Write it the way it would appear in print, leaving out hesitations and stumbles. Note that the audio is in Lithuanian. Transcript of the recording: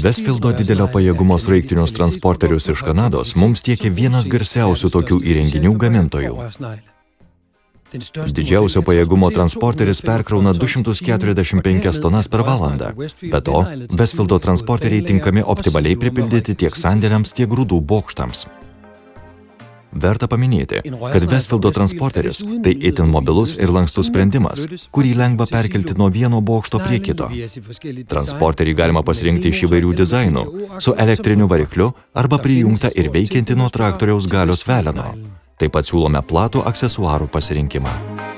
Westfieldo didelio pajėgumo sraigtinius transporterius iš Kanados mums tiekia vienas garsiausių tokių įrenginių gamintojų. Didžiausio pajėgumo transporteris perkrauna 245 tonas per valandą. Be to, Westfieldo transporteriai tinkami optimaliai pripildyti tiek sandėliams, tiek grūdų bokštams. Verta paminėti, kad Westfieldo transporteris tai itin mobilus ir lankstus sprendimas, kurį lengva perkelti nuo vieno bokšto prie kito. Transporterį galima pasirinkti iš įvairių dizainų, su elektriniu varikliu arba prijungta ir veikianti nuo traktoriaus galios veleno. Taip pat siūlome platų aksesuarų pasirinkimą.